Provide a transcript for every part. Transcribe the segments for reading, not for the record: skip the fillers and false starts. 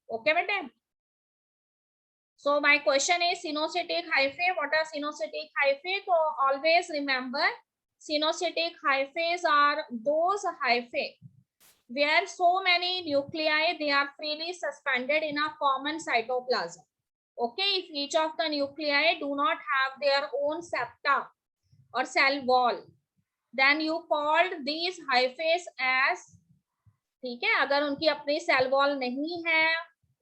Okay बेटे. So my question is synocytic hyphae. What are synocytic hyphae? So always remember, synocytic hyphae are those hyphae where so many nuclei, they are freely suspended in a common cytoplasm. Okay, if each of the nuclei do not have their own septa or cell wall, then you called these hyphae as, ठीक है, अगर उनकी अपनी cell wall नहीं है,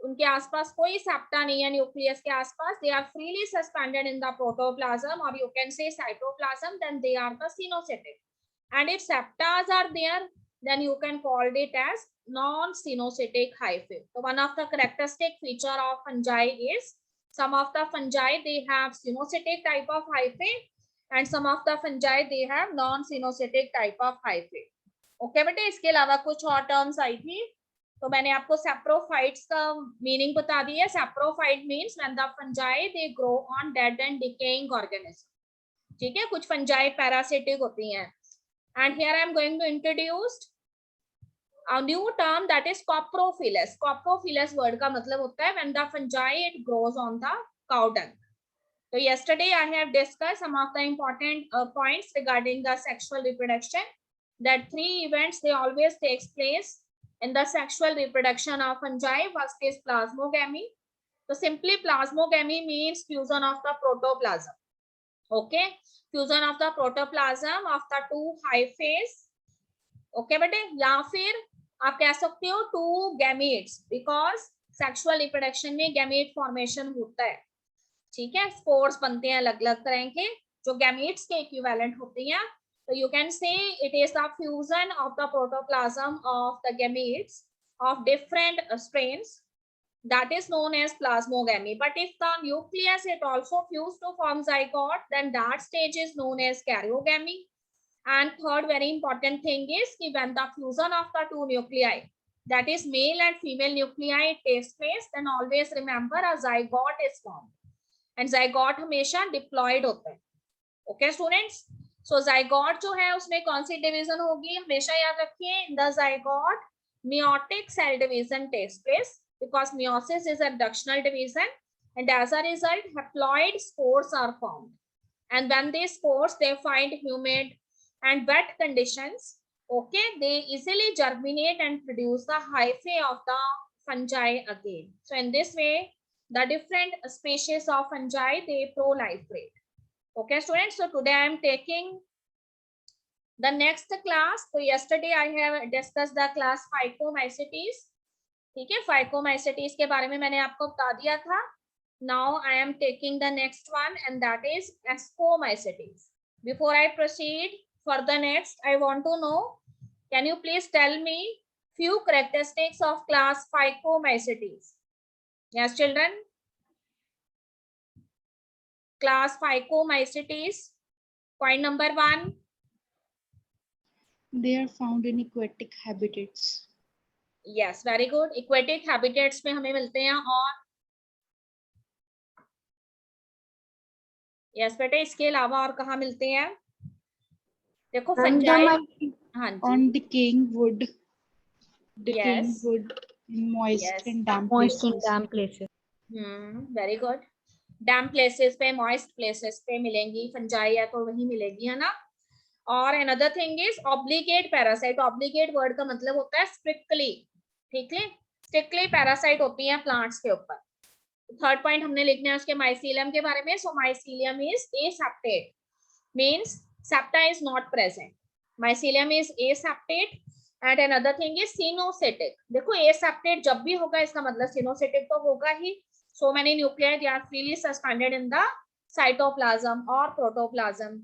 उनके आसपास कोई सेप्टा नहीं है न्यूक्लियस के आसपास, they are freely suspended in the protoplasm और you can say cytoplasm, then they are the coenocytic. And if septas are there, then you can call it as non-sinocytic hyphae. So one of the characteristic feature of fungi is some of the fungi they have sinocytic type of hyphae and some of the fungi they have non-sinocytic type of hyphae. Okay बेटे, इसके अलावा कुछ और terms आई थी, तो मैंने आपको saprophytes का मीनिंग बता दिया. Saprophyte means when the fungi they grow on dead and decaying organism. ठीक है, कुछ फंजाई पैरासिटिक होती हैं. And here I am going to introduce a new term that is coprophilous. Coprophilous word का मतलब होता है when the fungi it grows on the cow dung. So yesterday I have discussed some of the important points regarding the sexual reproduction. That 3 events they always takes place in the sexual reproduction of fungi. First is plasmogamy. So simply plasmogamy means fusion of the protoplasm. Okay, fusion of the protoplasm of the 2 hyphae. Okay बेटे, या फिर आप कह सकते हो 2 gametes, because sexual reproduction में gamete formation होता है. ठीक है, स्पोर्स बनते हैं अलग अलग तरह के जो गैमेट्स के इक्विवेलेंट होती हैं. So you can say it is the fusion of the protoplasm of the gametes of different strains, that is known as plasmogamy. But if the nucleus it also fused to form zygote, then that stage is known as karyogamy. And third very important thing is when the fusion of the 2 nuclei, that is male and female nuclei, takes place, then always remember a zygote is formed. And zygote हमेशा diploid होता है. Okay students, so zygote जो है उसमें कौन सी division होगी, हमेशा याद रखिए, in the zygote meiotic cell division takes place because meiosis is a ductional division, and as a result haploid spores are formed. And when these spores they find humid and wet conditions, okay, they easily germinate and produce the hyphae of the fungi again. So in this way the different species of fungi they proliferate. Okay students, so today I am taking the next class. So yesterday I have discussed the class Phycomycetes. ठीक है, Phycomycetes के बारे में मैंने आपको बता दिया था. Now I am taking the next one and that is Ascomycetes. Before I proceed for the next, I want to know, can you please tell me few characteristics of class Phycomycetes? Yes children, class Phycomycetes, point number 1. They are found in aquatic habitats. Yes, very good. Aquatic habitats में हमें मिलते हैं. और yes बेटे, इसके अलावा और कहाँ मिलते हैं? देखो फंजाई, हाँ जी, on decaying wood, yes, wood in moist yes, and damp moist places. and damp places. Very good. Damp places पे, मॉइस्ट प्लेसेस पे मिलेंगी फंजाई, या तो वही मिलेगी, है ना. और another thing is obligate parasite. Obligate word का मतलब होता है स्ट्रिक्टली. ठीक है, स्ट्रिक्टली पैरासाइट होती हैं प्लांट्स के ऊपर. थर्ड पॉइंट हमने लिखना है उसके माइसीलियम के बारे में. So mycelium is aseptate, means septa is not present. Mycelium is aseptate. And another thing is coenocytic. देखो एसेप्टेट जब भी होगा इसका मतलब सिनोसिटिक तो होगा ही. So many nuclei they are freely suspended in the cytoplasm or protoplasm.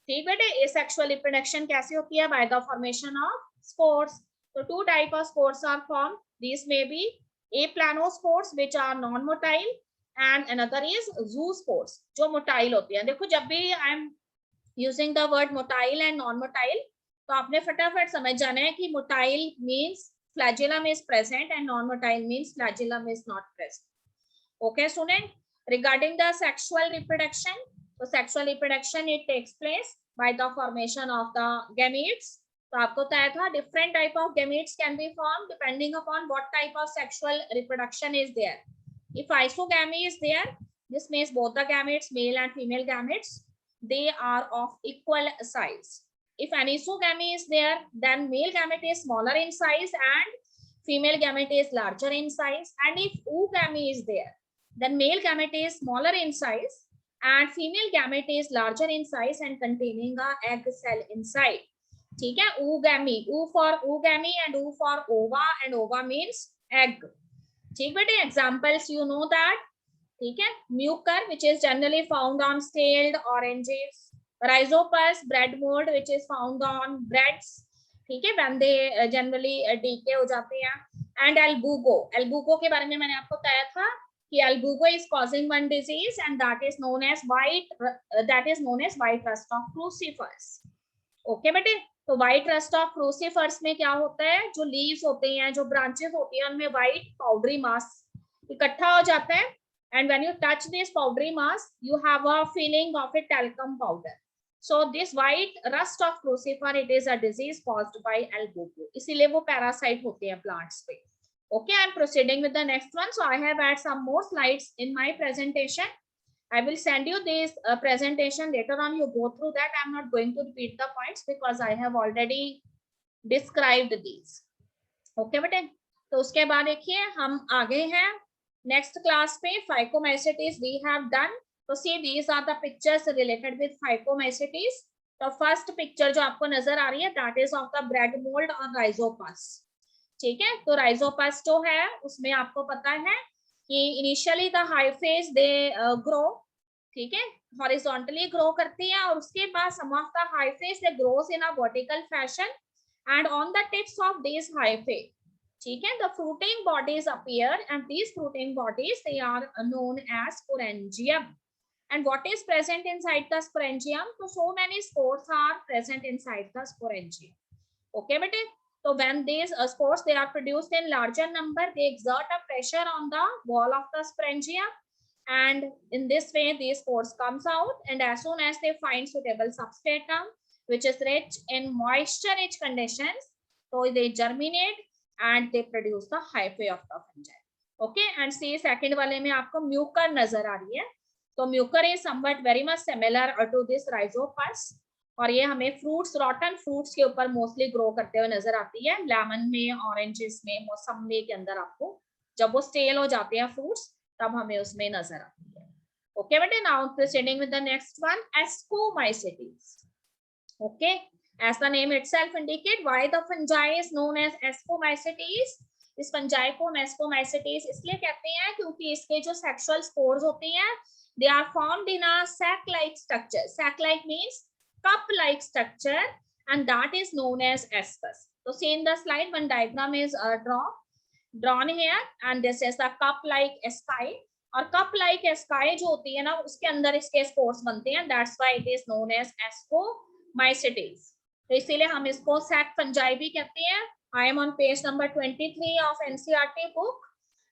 ठीक बेटे, asexual reproduction कैसे होती है? By the formation of spores. So 2 type of spores are formed. These may be aplanospores which are non-motile and another is zoospores जो motile होती हैं. देखो जब भी I am using the word motile and non-motile तो आपने फटाफट समझ जाना है कि motile means flagellum is present and non-motile means flagellum is not present. Okay student, regarding the sexual reproduction, so sexual reproduction it takes place by the formation of the gametes. तो आपको बताया था different type of gametes can be formed depending upon what type of sexual reproduction is there. If isogamy is there, this means both the gametes, male and female gametes, they are of equal size. If anisogamy is there, then male gamete is smaller in size and female gamete is larger in size. And if oogamy is there, then male gamete is smaller in size and female gamete is larger in size and containing a egg cell inside. ठीक है, oogammy, oo for oogamy and oo for ova, and ova means egg. ठीक बेटे, examples you know that. ठीक है, Mucor which is generally found on scaled oranges, rhizopus bread mold which is found on breads, ठीक है, when they generally decay हो जाते हैं. And एल्बुगो के बारे में मैंने आपको बताया था कि एल्बुगो is causing one disease and that is known as white rust of crucifers. Okay बेटे, तो व्हाइट रस्ट ऑफ क्रूसीफर्स में क्या होता है, जो लीव्स होते हैं, जो ब्रांचेस होती हैं, उनमें व्हाइट पाउडरी मास इकट्ठा हो जाता है. And when you touch this powdery mass you have a feeling of a talcum powder. So this white rust of crucifer it is a disease caused by Albugo. इसीलिए वो parasite होते हैं plants पे. Okay, I am proceeding with the next one. So I have add some more slides in my presentation. I will send you this presentation later on. You go through that. I'm not going to repeat the points because I have already described these. Okay, बेटे. तो उसके बाद देखिए हम आगे हैं next class पे. Phycomycetes we have done. तो see these are the pictures related with phycomycetes. तो first picture जो आपको नजर आ रही है that is of the bread mold और rhizopus. ठीक है, तो rhizopus जो है उसमें आपको पता है कि initially the hyphae they grow, ठीक है, हॉरिजॉन्टली ग्रो करती है और उसके बाद some of the hyphae they grows in a vertical fashion and on the tips of this hyphae, ठीक है, the fruiting bodies appear and these fruiting bodies they are known as sporangium. And what is present inside the sporangium? तो so many spores are present inside the sporangium. Okay बेटे, so when these spores they are produced in larger number, they exert a pressure on the wall of the sporangium and in this way these spores comes out, and as soon as they find suitable substratum which is rich in moisture rich conditions, so they germinate and they produce the hyphae of the fungi. Okay, and see second वाले में आपको Mucor नजर आ रही है. तो Mucor is somewhat very much similar to this rhizopus और ये हमें फ्रूट्स, रॉटन फ्रूट्स के ऊपर मोस्टली ग्रो करते हुए नजर आती है. लेमन में, ऑरेंजेस में, मौसमी के अंदर आपको जब वो स्टेल हो जाते हैं फ्रूट्स तब हमें उसमें नजर आती है. ओके बेटे, now proceeding with the next one, ascomycetes. Okay, as the name itself indicate why the fungi is known as ascomycetes. इस फंजाई को एस्कोमाइसेटीज इसलिए कहते हैं क्योंकि इसके जो सेक्सुअल स्पोर्स होते हैं they are formed in a sac like structure. Sac like means cup like structure and that is known as ascus. So see in the slide one diagram is drawn here and this is the cup like asci और cup like asci जो होती है ना उसके अंदर इसके spores बनते हैं. That's why it is known as ascomycetes. तो इसीलिए हम इसको sac fungi भी कहते हैं. I am on page number 23 of NCERT book.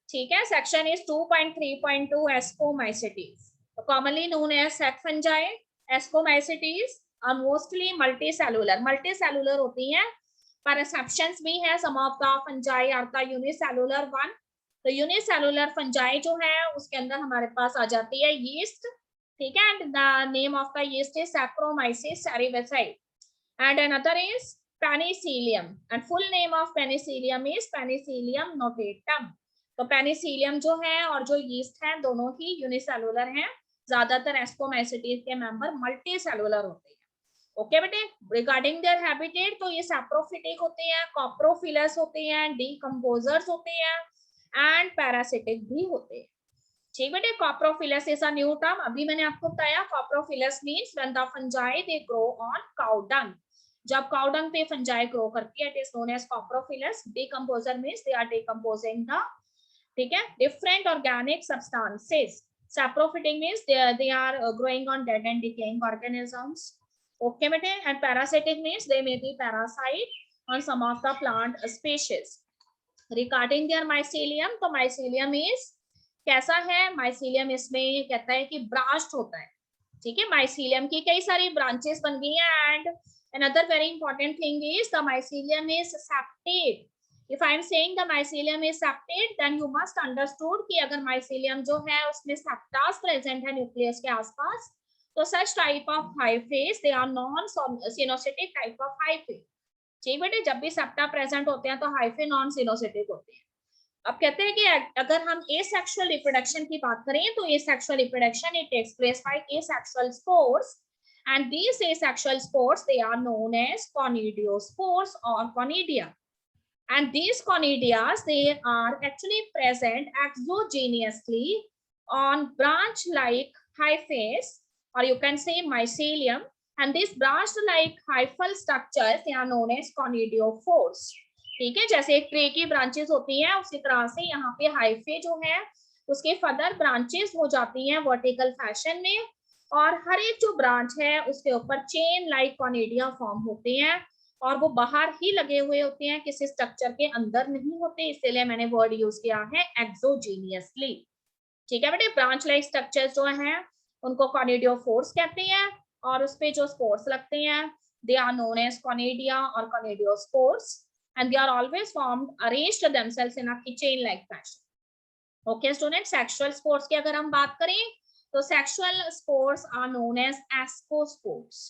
ठीक है, section is 2.3.2 ascomycetes. So commonly known as sac fungi, ascomycetes are mostly multicellular होती हैं, पर exceptions भी है. some of the fungi are the unicellular one. तो unicellular fungi जो है उसके अंदर हमारे पास आ जाती है yeast, ठीक है, and the name of the yeast is Saccharomyces cerevisiae and another is Penicillium and full name of Penicillium is Penicillium notatum. तो Penicillium जो है और जो yeast है दोनों ही unicellular हैं. ज्यादातर एस्कोमाइसेटीज के मेंबर मल्टीसेलुलर होते हैं. ओके बेटे, रिगार्डिंग देयर हैबिटेट तो ये सैप्रोफिटिक होते हैं, कॉप्रोफिलस होते हैं, डीकंपोजर्स होते हैं एंड पैरासिटिक भी होते हैं. ठीक बेटे, coprophilous is a new term. अभी मैंने आपको बताया coprophilous means when the fungi they grow on cow dung. जब काउ डंग पे फंजाई ग्रो करती है it is known as coprophilous. Decomposer means they are decomposing the, ठीक है, different organic substances. Saprophytic means they are growing on dead and decaying organisms. Okay bete, and parasitic means they may be parasite on some of the plant species. Regarding their mycelium, तो mycelium is कैसा है? mycelium इसमें कहता है कि burst होता है. ठीक है, mycelium की कई सारी ब्रांचेस बन गई हैं and Another very important thing is the mycelium is septate. If I am saying the mycelium is septate, then you must understood कि अगर mycelium जो है उसमें septas present है nucleus के आसपास, तो such type of hyphae they are non-sinocytic type of hyphae. ठीक बेटे, जब भी septa present होते हैं तो hyphae non-sinocytic होते हैं. अब कहते हैं कि अगर हम asexual reproduction की बात करें तो asexual reproduction it takes place by asexual spores, and these asexual spores they are known as conidiospores or conidia. And these conidias they are actually present exogenously on branch-like hyphae, or you can say mycelium. And these branch-like hyphal structures they are known as conidiophores. ठीक है, जैसे एक tray की branches होती हैं उसी तरह से यहाँ पे हाइफे जो है उसके फर्दर ब्रांचेस हो जाती हैं वर्टिकल फैशन में, और हर एक जो ब्रांच है उसके ऊपर चेन लाइक कॉनिडिया फॉर्म होते हैं, और वो बाहर ही लगे हुए होते हैं, किसी स्ट्रक्चर के अंदर नहीं होते, इसलिए मैंने वर्ड यूज किया है एक्सोजीनियसली. ठीक है बेटे, ब्रांच लाइक स्ट्रक्चर्स जो हैं उनको कॉनिडियोफोर्स कहते हैं, और उस पे जो स्पोर्स लगते हैं they are known as conidia और conidiospores, and they are always formed arranged themselves in a chain like fashion. Okay students, sexual spores की अगर हम बात करें तो sexual spores are known as ascospores.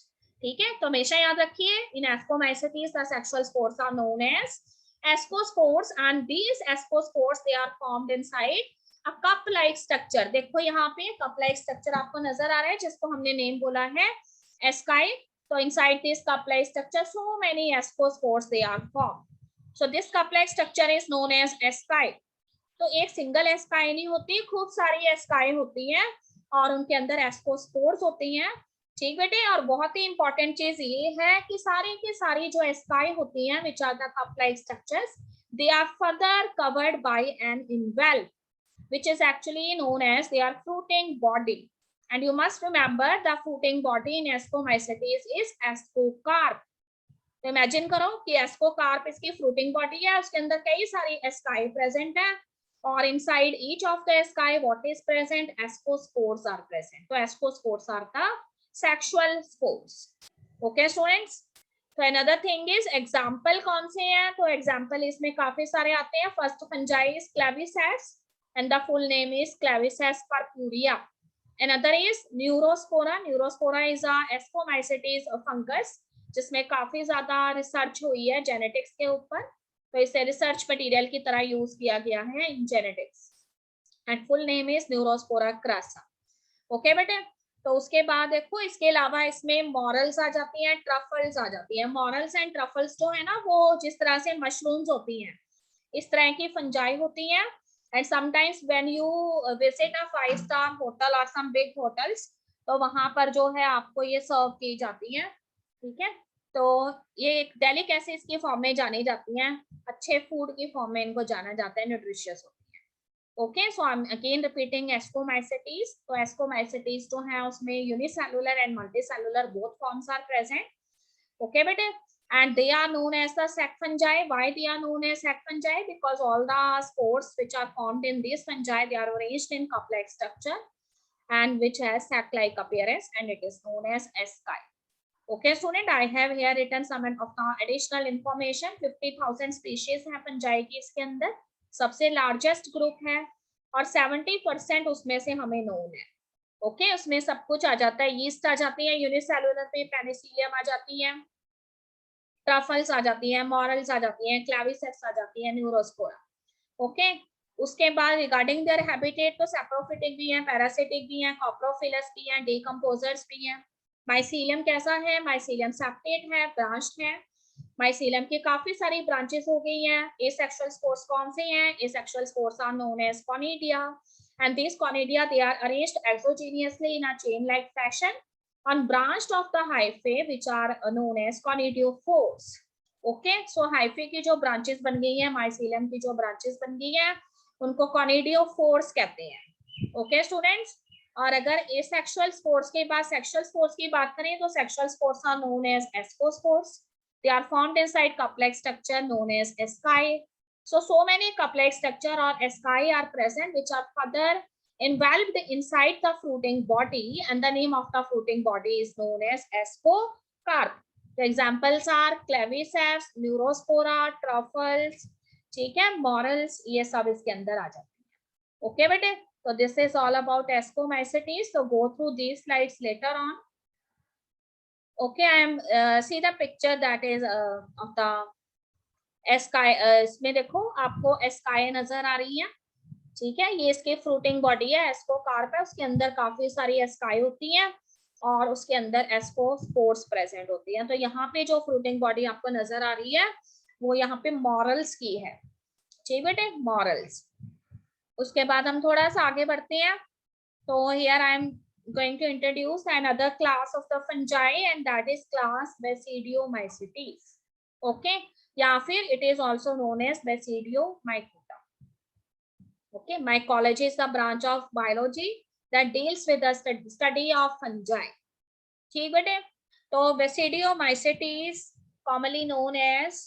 ठीक है, तो हमेशा याद रखिए in ascomycetes the sexual spores are known as ascospores, and these ascospores they are formed inside a cup like structure. देखो यहाँ पे cup like structure आपको नजर आ रहा है जिसको हमने नेम बोला है asci. तो inside this cup like structure so many ascospores they are formed. So this cup-like structure is known as asci. तो एक सिंगल एस्काई नहीं होती, खूब सारी एस्काई होती हैं और उनके अंदर एस्कोस्पोर्स होती हैं. ठीक बेटे, और बहुत ही इंपॉर्टेंट चीज ये है कि सारी की सारी जो एस्काई होती हैं which are the cup-like structures, they are further covered by an envelope which is actually known as their fruiting body. And you must remember the fruiting body in ascomycetes is ascocarp. तो imagine करो कि ascocarp इसकी fruiting body है, उसके अंदर कई सारी ASCII present है, और inside each of the asci what is present, ascospores are present. तो ascospores are the sexual spores. Okay students, तो अनदर थिंग इज एग्जांपल कौन से हैं, तो एग्जांपल इसमें काफी सारे आते हैं. First fungi is Claviceps and the full name is Claviceps purpurea. Another is Neurospora. Neurospora is a ascomycetes fungus जिसमें काफी ज्यादा रिसर्च हुई है जेनेटिक्स के ऊपर, तो इसे रिसर्च मटेरियल की तरह यूज किया गया है in genetics, and full name is Neurospora crassa. Okay बेटे, तो उसके बाद देखो इसके अलावा इसमें मॉरल्स आ जाती हैं, ट्रफल्स आ जाती हैं. मॉरल्स एंड ट्रफल्स जो है ना वो जिस तरह से मशरूम्स होती हैं इस तरह की फंजाई होती हैं, and sometimes when you visit a 5-star hotel और सम बिग होटल्स तो वहां पर जो है आपको ये सर्व की जाती हैं. ठीक है, तो ये एक डेलिकेसीज की फॉर्म में जानी जाती हैं, अच्छे फूड की फॉर्म में इनको जाना जाता है, न्यूट्रिशियस होती है. Okay, so I am again repeating ascomycetes. तो एस्कोमाइसेटीज जो है उसमें unicellular and multicellular both forms are present. Okay बेटे, and they are known as the sac fungi. Why they are known as sac fungi? Because all the spores which are formed in these fungi they are arranged in cup-like structure and which has sac-like appearance, and it is known as asci. Okay student, I have here written some of the additional information. 50,000 species है fungi की इसके अंदर, सबसे largest group है और 70% उसमें से हमें नोन है. ओके, उसमें सब कुछ आ जाता है, यीस्ट आ जाती है, यूनिसेलुलर पे पेनिसिलियम आ जाती है, ट्रफल्स आ जाती है, मॉरल्स आ जाती हैं, क्लेविसेट्स आ जाती है, न्यूरोस्पोरा. ओके, उसके बाद रिगार्डिंग देयर हैबिटेट तो सैप्रोफिटिक भी है, पैरासिटिक भी है, कॉप्रोफिलस भी है, डिकम्पोजर्स भी हैं. माइसीलियम कैसा है, माइसीलियम सेप्टेट है, ब्रांच्ड है. माइसीलियम की काफी सारी ब्रांचेस हो गई हैं. एसेक्सुअल स्पोर्स कौन से हैं, asexual spores are known as conidia, and this conidia they are arranged exogenously in a chain like fashion on branched of the hyphae which are known as conidiophores. Okay, so hyphae की जो branches बन गई हैं, mycelium की जो branches बन गई हैं उनको conidiophores कहते हैं. Okay students, और अगर asexual spores के बाद sexual spores की बात करें तो sexual spores are known as ascospores. They are formed inside cup-like structure known as asci. So many cup-like structure or asci are present which are further enveloped inside the fruiting body, and the name of the fruiting body is known as ascocarp. Examples are claviceps, neurospora, truffles, ठीक है, morals, ये सब इसके अंदर आ जाते हैं। Okay बेटे, so this is all about ascomycetes, so go through these slides later on. Okay, I am see the picture that is of the ASCII, इसमें देखो आपको एस्काई नजर आ रही है, ठीक है, ये इसकी फ्रूटिंग बॉडी है, एस्कोकार्प है, उसके अंदर काफी सारी एस्काई होती हैं और उसके अंदर एस्कोस्पोर्स प्रेजेंट होती हैं। तो यहाँ पे जो फ्रूटिंग बॉडी आपको नजर आ रही है वो यहाँ पे मॉरल्स की है, ठीक बेटे, मॉरल्स। उसके बाद हम थोड़ा सा आगे बढ़ते हैं, तो here I M going to introduce another class of the fungi and that is class Basidiomycetes. Okay, या फिर it is also known as Basidiomycota. Okay, mycology is the branch of biology that deals with the study of fungi. ठीक बेटे, तो Basidiomycetes commonly known as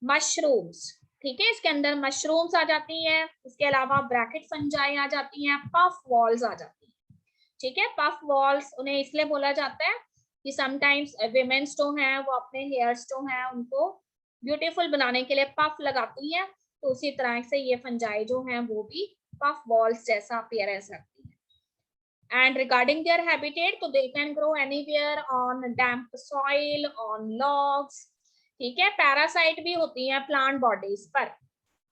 mushrooms, ठीक है, इसके अंदर mushrooms आ जाती हैं, इसके अलावा ब्रैकेट फंजाई आ जाती हैं, पफ वॉल्स आ जाती हैं, ठीक है। पफ वॉल्स उन्हें इसलिए बोला जाता है कि समटाइम्स विमेन्स जो हैं वो अपने हेयर्स जो हैं उनको ब्यूटीफुल बनाने के लिए पफ लगाती हैं, तो उसी तरह से ये फंजाई जो हैं वो भी पफ वॉल्स जैसा अपीयरेंस रखती है। एंड रिगार्डिंग देयर हैबिटेट, तो they can grow anywhere on damp soil, on logs, ठीक है। पैरासाइट भी होती हैं प्लांट बॉडीज पर,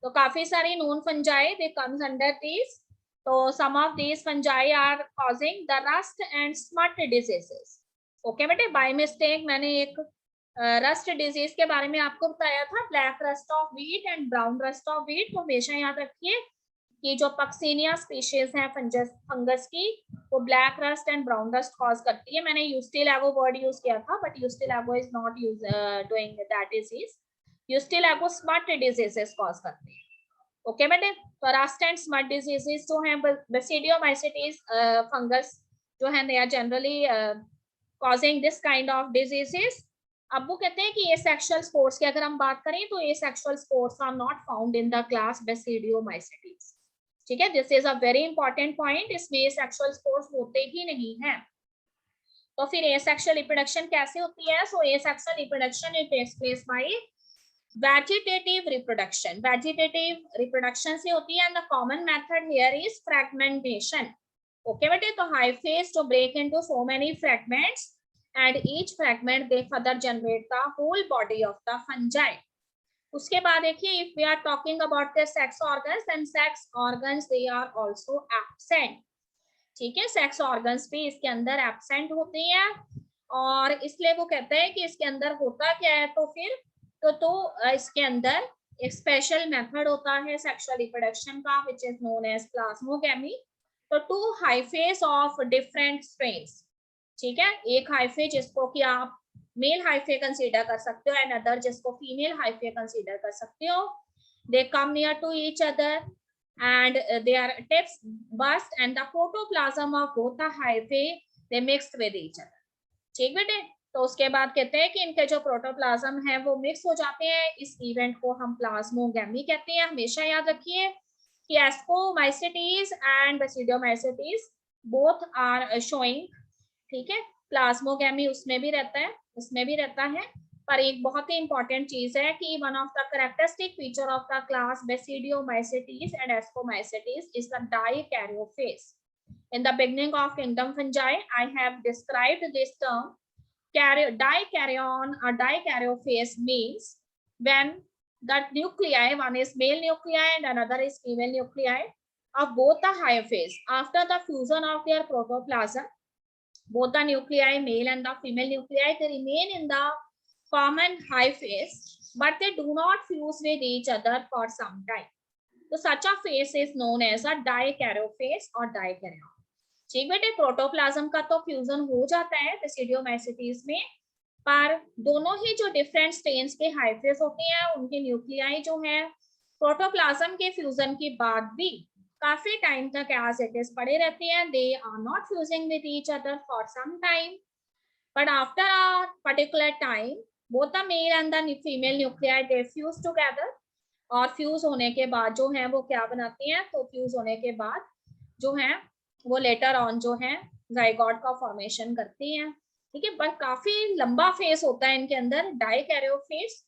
तो काफी सारी known fungi they comes under this. तो some of these fungi are causing the rust and smut diseases. Okay बेटे, बाय मिस्टेक मैंने एक रस्ट डिजीज के बारे में आपको बताया था, black rust of wheat and brown rust of wheat. तो हमेशा याद रखिए कि जो पक्सीनिया स्पीशीज है फंगस की, वो black rust and brown rust cause करती है। मैंने यूस्टिलागो वर्ड यूज किया था, but Ustilago is not doing that disease, Ustilago smut diseases cause करती है। ओके बेटे, तो रस्ट एंड स्मट डिजीजेस जो हैं बेसिडियोमाइसेटीज फंगस जो है they are generally causing this kind of diseases. अब वो कहते हैं कि ये सेक्सुअल स्पोर्स की अगर हम बात करें तो ये sexual spores are not found in the class basidiomycetes, ठीक है, this is a very important point, इसमें ये सेक्सुअल स्पोर्स होते ही नहीं है। तो फिर एसेक्सुअल रिप्रोडक्शन कैसे होती है? So asexual reproduction it takes place by vegetative reproduction, vegetative reproduction से होती है and the common method here is fragmentation. Okay बेटे, तो हाइफेज जो break into so many fragments and each fragment they further generate the whole body of the fungi. उसके बाद देखिए, if we are talking about the sex organs, then sex organs they are also absent, ठीक है, sex organs भी इसके अंदर absent होते हैं और इसलिए वो कहते हैं कि इसके अंदर होता क्या है। तो फिर तो इसके अंदर एक स्पेशल मेथड होता है सेक्सुअल रिप्रोडक्शन का which is known as plasmogamy. तो two hyphae of different strains, ठीक है, एक हाइफे जिसको कि आप मेल हाइफे कंसीडर कर सकते हो एंड अदर जिसको फीमेल हाइफे कंसीडर कर सकते हो, they come near to each other and their tips burst and the protoplasm of both the hyphae they mixed with each other, ठीक बेटे। तो उसके बाद कहते हैं कि इनके जो प्रोटोप्लाज्म है वो मिक्स हो जाते हैं, इस इवेंट को हम प्लाज्मोगैमी कहते हैं। हमेशा याद रखिए कि एस्कोमाइसेटीज एंड बेसिडियोमाइसेटीज बोथ आर शोइंग, ठीक है, प्लाज्मोगैमी उसमें भी रहता है, उसमें भी रहता है, पर एक बहुत ही इंपॉर्टेंट चीज है कि one of the characteristic feature of the class basidiomycetes and ascomycetes is the dikaryophase. In the beginning of kingdom fungi, I have described this term. Dikaryon or dikaryophase means when the nuclei, one is male nuclei and another is female nuclei of both the hyphae, after the fusion of their protoplasm, both the nuclei, male and the female nuclei, they remain in the common hyphae, but they do not fuse with each other for some time. So such a phase is known as a dikaryophase or dikaryon, ठीक बेटे। Protoplasm का तो fusion हो जाता है बेसिडियोमाइसेटीज में, पर दोनों ही जो डिफरेंट स्ट्रेन्स के हाइफेज होते हैं उनके न्यूक्लियाई जो है प्रोटोप्लाज्म के फ्यूजन के बाद भी काफी टाइम तक एज इट इज पड़े रहते हैं, they are not fusing with each other for some time, but after a particular time both the male and the female nuclei they fuse together, और फ्यूज होने के बाद जो है वो क्या बनाती हैं, तो फ्यूज होने के बाद जो है वो लेटर ऑन जो है जाइगोट का फॉर्मेशन करती हैं। ठीक है, पर काफी लंबा फेस होता है इनके अंदर, डाइकैरियोफेस।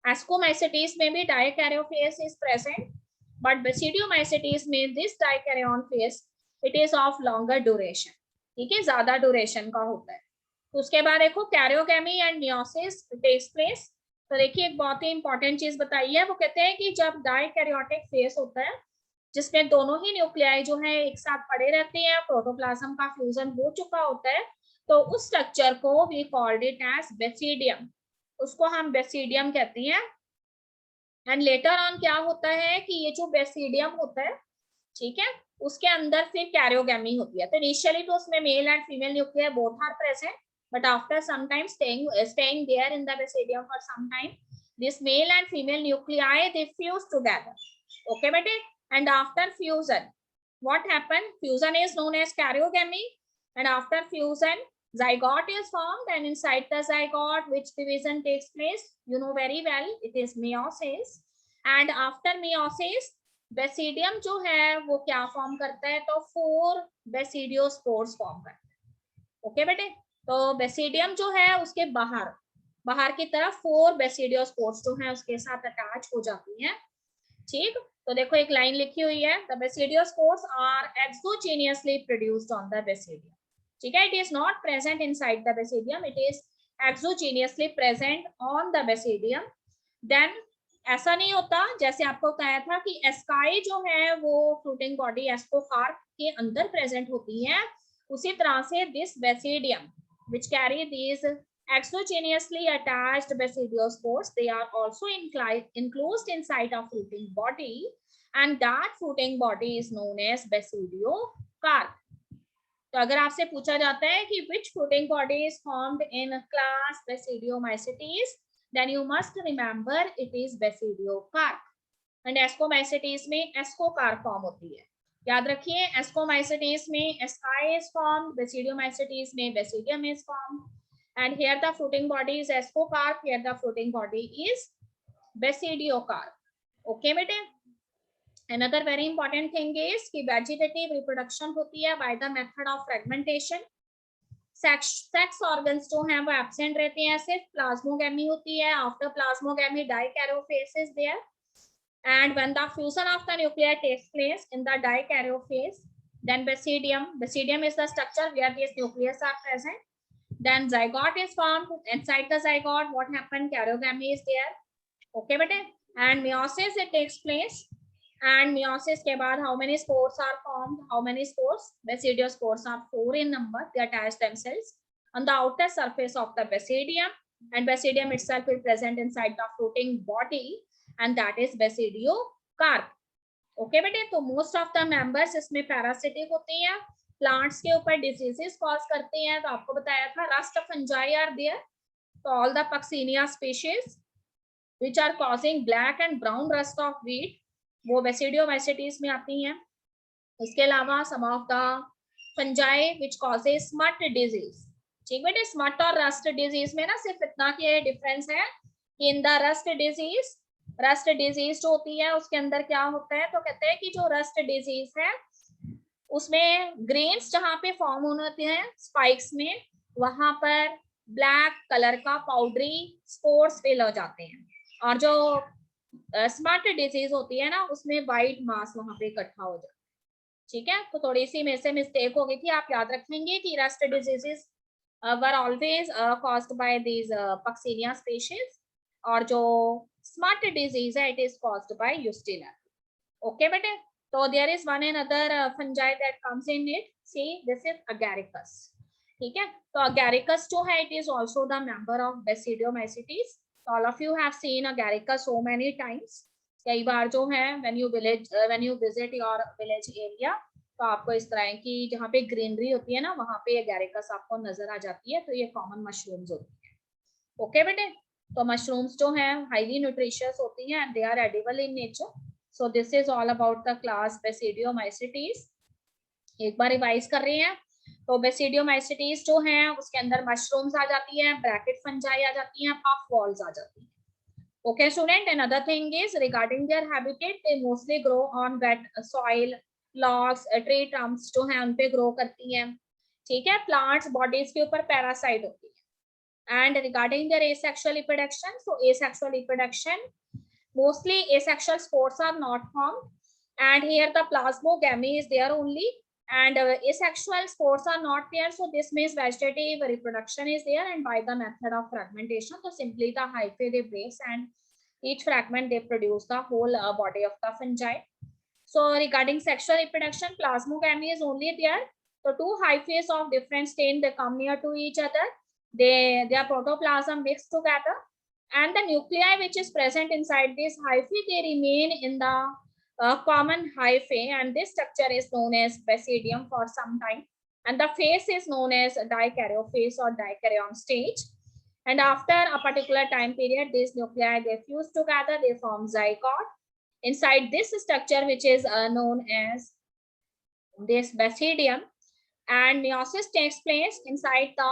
एस्कोमाइसिटीज में भी डाइकैरियोफेस इज प्रेजेंट, बट बेसिडियोमाइसिटीज में this dikaryon face it is of longer duration, ठीक है, ज्यादा ड्यूरेशन का होता है। तो उसके बाद देखो karyogamy and meiosis takes place. तो देखिए एक बहुत ही इंपॉर्टेंट चीज बताई है, वो कहते हैं कि जब डाइकैरियोटिक फेस होता है जिसमें दोनों ही न्यूक्लियाई जो है एक साथ पड़े रहते हैं, प्रोटोप्लाज्म का फ्यूजन हो चुका होता है, तो उस स्ट्रक्चर को we called it as basidium, उसको हम बेसिडियम कहते हैं। एंड लेटर ऑन क्या होता है कि ये जो बेसिडियम होता है, ठीक है, उसके अंदर फिर कैरियोगेमी होती है। तो इनिशियली तो उसमें male and female nuclear both are present, but after some time staying there in the basidium for some time, this male and female nuclei they fuse together, okay bete, and after fusion what happen, fusion is known as karyogamy, and after fusion zygote is formed, and inside the zygote which division takes place, you know very well, it is meiosis, and after meiosis basidium जो है वो क्या form करता है, तो 4 basidiospores form करता है, okay बेटे। तो बेसिडियम जो है उसके बाहर की तरफ 4 बेसिडियोस्पोर्स जो है उसके साथ अटैच हो जाती हैं, ठीक। तो देखो एक लाइन लिखी हुई है, the basidiospores are exogenously produced on the basidium, ठीक है, it is not present inside the basidium, it is exogenously present on the basidium. Then ऐसा नहीं होता, जैसे आपको कहा था कि एस्काई जो है वो फ्रूटिंग बॉडी एस्कोकार्प के अंदर प्रेजेंट होती है, उसी तरह से this basidium which carry these exogeneously attached basidiospores, they are also enclosed inside a fruiting body, and that fruiting body is known as basidiocarp. तो अगर आपसे पूछा जाता है कि which fruiting body is formed in class Basidiomycetes, then you must remember it is Basidiocarp. And Ascomycetes में Ascocarp form होती है, याद रखिए। Ascomycetes में Asci is formed, Basidiomycetes में Basidium is formed, and here the fruiting body is Ascocarp, here the fruiting body is Basidiocarp, okay बेटे। Another very important thing is कि vegetative reproduction होती है by the method of fragmentation. Sex organs जो हैं वो absent रहते हैं, सिर्फ प्लाज्मोगेमी होती है। After plasmogamy dikaryophase is there, and when the fusion of the nuclear takes place in the dikaryophase, then basidium is the structure where these nucleus are present, then zygote is formed, inside the zygote what happened, karyogamy is there, okay bete, and meiosis it takes place, and meiosis के बाद how many spores are formed, how many spores, basidiospores are 4 in number, they attach themselves on the outer surface of the basidium, and basidium itself is present inside the fruiting body, and that is basidiocarp, okay बेटे। तो most of the members इसमें parasitic होते हैं, plants के ऊपर diseases cause करते हैं। तो आपको बताया था रस्ट फंजाई आर देयर, तो all the Puccinia species which are causing black and brown rust of wheat वो बेसिडियोमाइसिटीज में आती हैं। इसके अलावा some of the fungi which causes smut disease, ठीक बेटे। स्मट और रस्ट डिजीज में ना सिर्फ इतना की डिफरेंस है कि इन द रस्ट डिजीज जो होती है उसके अंदर क्या होता है, तो कहते हैं कि जो रस्ट डिजीज है उसमें ग्रेन्स जहां पे फॉर्म होते हैं स्पाइक्स में, वहां पर ब्लैक कलर का पाउडरी स्पोर्स फिल हो जाते हैं, और जो स्मट डिजीज होती है ना उसमें व्हाइट मास वहां पे इकट्ठा हो जाता है, ठीक है। तो थोड़ी सी मेरे से मिस्टेक हो गई थी, आप याद रखेंगे कि rust diseases were always caused by these Puccinia species, और जो स्मट डिजीज है it is caused by Ustilago, okay बेटे। तो there is one and other fungi that comes in it, see this is Agaricus, ठीक है। तो Agaricus जो है it is also the member of basidiomycetes. All of you have seen Agaricus so many times, कई बार जो है when you visit your village area, तो आपको इस तरह की जहाँ पे ग्रीनरी होती है ना वहां पे अगैरिकस आपको नजर आ जाती है। तो ये कॉमन मशरूम्स होती है, ओके बेटे। तो मशरूम्स जो हैं हाईली न्यूट्रिशियस होती हैं and they are edible in nature. So this is all about the class basidiomycetes. एक बार रिवाइज कर रहे हैं, तो बेसिडियोमाइसिटीज जो हैं उसके अंदर मशरूम्स आ जाती हैं, ब्रैकेट फंजाई आ जाती हैं, पफ बॉल्स आ जाती हैं, okay student। another thing is regarding their habitat, they mostly grow on wet soil, logs, tree trunks जो हैं उन पे ग्रो करती हैं, ठीक है, प्लांट्स बॉडीज के ऊपर पैरासाइट होती है। And regarding their asexual reproduction, so asexual reproduction mostly asexual spores are not formed, and here the plasmogamy is there only, and asexual spores are not there, so this means vegetative reproduction is there, and by the method of fragmentation, so simply the hyphae they breaks, and each fragment they produce the whole body of the fungi. So regarding sexual reproduction, plasmogamy is only there, so two hyphae of different stain they come near to each other, their protoplasm mixed together, and the nuclei which is present inside this hyphae, they remain in the common hyphae, and this structure is known as basidium for some time, and the phase is known as dikaryophase or dikaryon stage, and after a particular time period these nuclei they fuse together, they form zygote inside this structure which is known as this basidium, and meiosis takes place inside the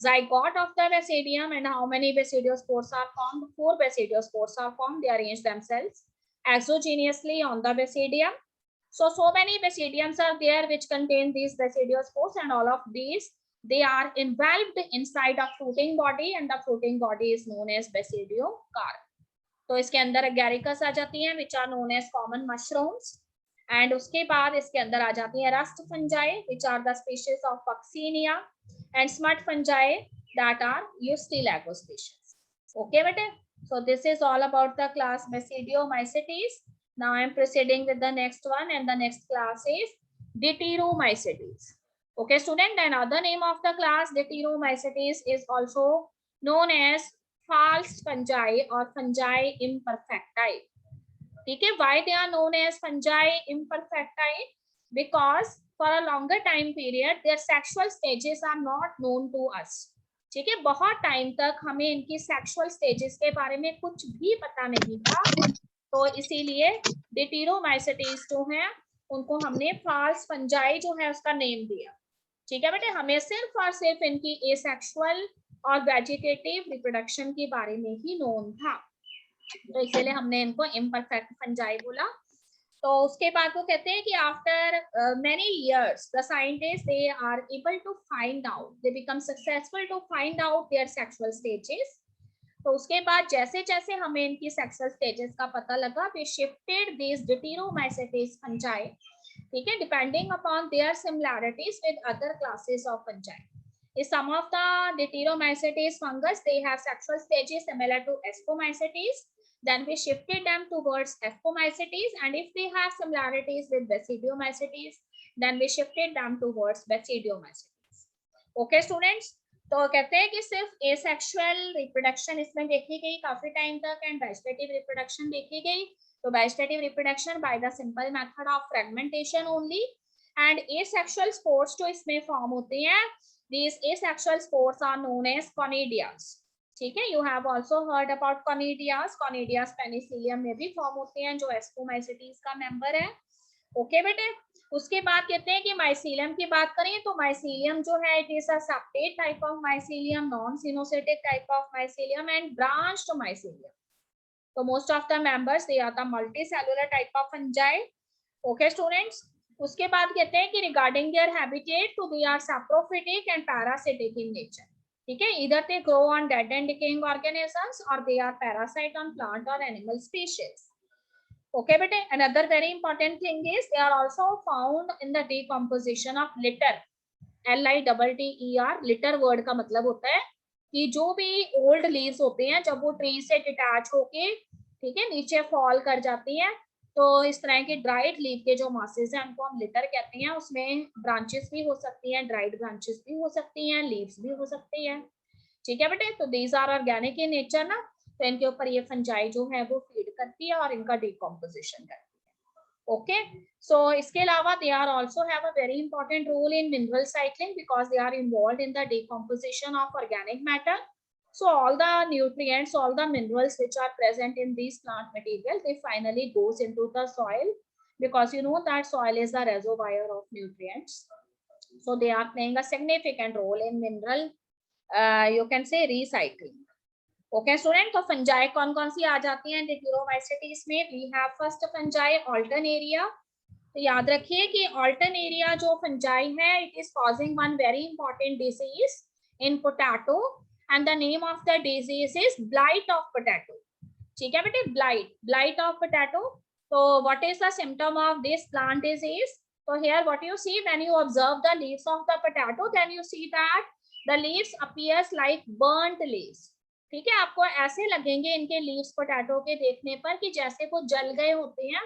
zygote of the basidium. And how many basidiospores are formed? 4 basidiospores are formed. They arrange themselves exogenously on the basidium. So many basidiums are there which contain these basidiospores, and all of these they are enveloped inside a fruiting body, and the fruiting body is known as basidiocarp. तो इसके अंदर एगैरिकस आ जाती हैं which are known as common mushrooms, and उसके बाद इसके अंदर आ जाती है rust fungi which are the species of Puccinia, and smut fungi that are Eustylago species. Okay bete, so this is all about the class Basidiomycetes. Now I am proceeding with the next one, and the next class is Deuteromycetes. Okay student, another name of the class Deuteromycetes is also known as false fungi or fungi imperfecti. ठीक है, why they are known as fungi imperfecti? Because for a longer time period their sexual stages are not known to us. ठीक है, बहुत time तक हमें इनकी sexual stages के बारे में कुछ भी पता नहीं था, तो इसीलिए डिटेरोमाइसेटीज जो हैं उनको हमने फाल्स फंजाई जो है उसका नेम दिया। ठीक है बेटे, हमें सिर्फ और सिर्फ इनकी एसेक्सुअल और वेजिटेटिव रिप्रोडक्शन के बारे में ही नोन था, तो इसलिए हमने इनको इम्परफेक्ट फंजाई बोला। तो उसके बाद वो कहते हैं कि after many years the scientist they are able to find out, they become successful to find out their sexual stages. तो उसके बाद जैसे जैसे हमें इनकी सेक्सुअल स्टेजेस का पता लगा, वी शिफ्टेड दिस डिटेरोमाइसेटीज फंजाई, ठीक है, depending upon their similarities with other classes of fungi. Some of the Deuteromycetes fungus, they have sexual stages similar to Ascomycetes. Then we shifted them towards Ascomycetes, and if they have similarities with Basidiomycetes, then we shifted them towards Basidiomycetes. Okay students, तो कहते हैं कि सिर्फ asexual reproduction इसमें देखी गई काफी time तक, and vegetative reproduction देखी गई। तो vegetative reproduction by the simple method of fragmentation only, and asexual spores जो इसमें फॉर्म होते हैं, these asexual spores are known as conidias. ठीक है, you have also heard about conidias. Conidias penicillium में भी फॉर्म होते हैं जो Ascomycetes का मेंबर है। ओके बेटे, उसके बाद कहते हैं कि माइसीलियम की बात करें तो माइसीलियम जो है it is a septate type of mycelium, non coenocytic type of mycelium and branched mycelium. तो most of the members they are the multicellular type of fungi. Okay students, उसके बाद कहते हैं कि रिगार्डिंग देयर हैबिटेट, तो they are saprophytic and parasitic in nature. ठीक है, इधर they grow on dead and decaying organisms और they are parasite on plant और animal species. Okay bete, another very important thing is they are also found in the decomposition of litter. LITTER, litter word का मतलब होता है कि जो भी old leaves होते हैं जब वो tree से detach होके, ठीक है, नीचे fall कर जाती हैं, तो इस तरह के dried leaf के जो masses हैं उनको हम litter कहते हैं. उसमें branches भी हो सकती हैं, dried branches भी हो सकती हैं, leaves भी हो सकती हैं. ठीक है बेटे, तो these are organic in nature ना, तो इनके ऊपर ये फंजाई जो है वो फीड करती है और इनका डिकम्पोजिशन करती है. ओके, सो इसके अलावा they are also have a very important role in mineral cycling because they are involved in the decomposition of organic matter. So all the nutrients, all the minerals which are present in these plant material, they finally goes into the soil because you know that soil is the reservoir of nutrients. So they are playing a significant role in mineral, you can say recycling. Okay student, तो fungi कौन कौन सी आ जाती हैं deuteromycetes में? We have first fungi alternaria. तो याद रखिए कि ऑल्टरनेरिया जो फंजाई है, it is causing one very important disease in potato and the name of the disease is blight of potato. ठीक है बेटे, ब्लाइट ऑफ पोटैटो। तो what is the symptom of this plant disease? So here what you see when you observe the leaves of the potato, then you see that the leaves appears like burnt leaves. ठीक है, आपको ऐसे लगेंगे इनके leaves potato के देखने पर कि जैसे वो जल गए होते हैं।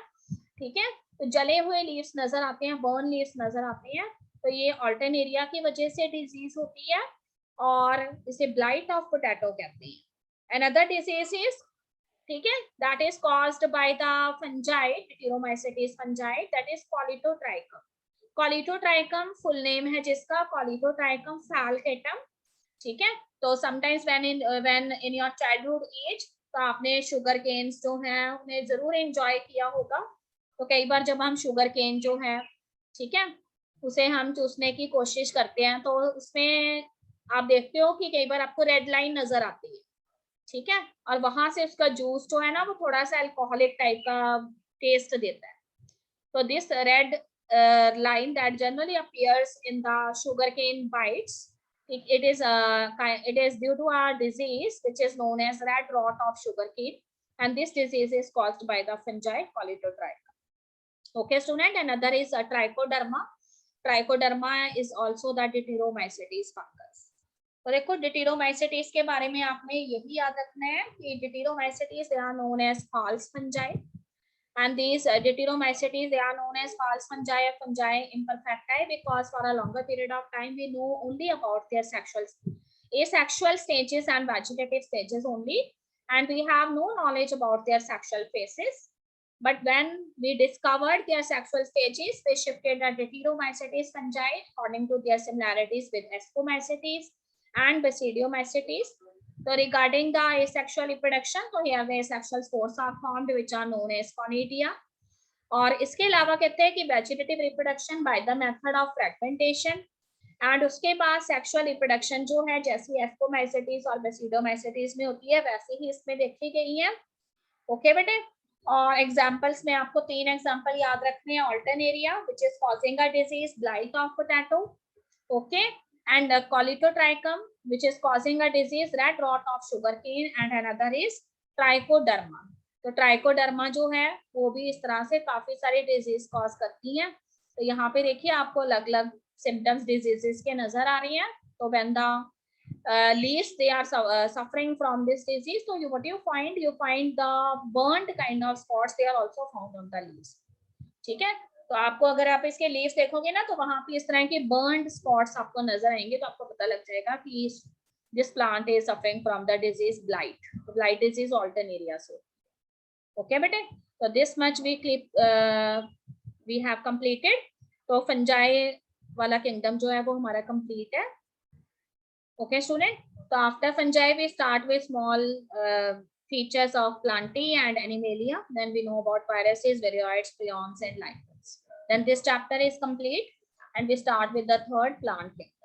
ठीक है, तो जले हुए लीव्स नजर आते हैं, बर्न लीव्स नजर आते हैं। तो ये ऑल्टरनेरिया की वजह से डिजीज होती है और इसे ब्लाइट ऑफ पोटैटो कहते हैं। अनदर डिजीज इज, ठीक है, that is caused by the fungi, deuteromycetes fungi, that is Colletotrichum. Colletotrichum full name है जिसका कॉलिटोट्राइकम फैलकेटम। ठीक है, तो sometimes when in your childhood age, तो आपने शुगर केन्स जो हैं उन्हें जरूर एंजॉय किया होगा। तो कई बार जब हम शुगर केन जो है, ठीक है, उसे हम चूसने की कोशिश करते हैं तो उसमें आप देखते हो कि कई बार आपको रेड लाइन नजर आती है। ठीक है, और वहां से उसका जूस जो है ना वो थोड़ा सा अल्कोहलिक टाइप का टेस्ट देता है। तो this red line that generally appears in the sugarcane bites, it is due to a disease which is known as red rot of sugarcane, and this disease is caused by the fungi Coleotrichum. Okay student, another is trichoderma. Trichoderma is also the Deuteromycetes fungus. तो देखो डिटिरोमाइसीटिस के बारे में आपने यही याद रखना है कि deuteromycetes they are known as false fungi, and these Deuteromycetes, they are known as false fungi or fungi imperfecti because for a longer period of time we know only about their asexual stages and vegetative stages only, and we have no knowledge about their sexual phases. But when we discovered their sexual stages, we shifted the Deuteromycetes fungi according to their similarities with Ascomycetes and Basidiomycetes. So regarding the asexual reproduction, तो here the asexual spores are formed which are known as conidia. और इसके अलावा कहते हैं कि vegetative reproduction by the method of fragmentation, and उसके बाद sexual reproduction जो है जैसी Ascomycetes और Basidiomycetes में होती है वैसे ही इसमें देखी गई है। ओके बेटे, और एग्जांपल्स में आपको 3 एग्जांपल याद रखने हैं। Alternaria which is causing a disease blight of potato, okay, and Coleotrichum which is causing a disease red rot of sugarcane, and another is Trichoderma. तो ट्राइकोडर्मा जो है वो भी इस तरह से काफी सारी डिजीज कॉज करती हैं। तो यहाँ पे देखिए आपको अलग अलग सिम्टम्स डिजीजेस के नजर आ रही हैं। तो when the leaves they are suffering from this disease, so what you find the burnt kind of spots, they are also found on the leaves. ठीक है, तो आपको अगर आप इसके लीव्स देखोगे ना तो वहां पे इस तरह के बर्न्ड स्पॉट्स आपको नजर आएंगे, तो आपको पता लग जाएगा कि this plant is suffering from the disease blight. तो ब्लाइट डिजीज ऑल्टरनेरिया से। ओके बेटे, तो this much we have completed. तो फंजाई वाला किंगडम जो है वो हमारा कंप्लीट है। Okay student, so after fungi we start with small features of plantae and animalia, then we know about viruses, varioids, prions and lichens. Then this chapter is complete and we start with the third plant kingdom.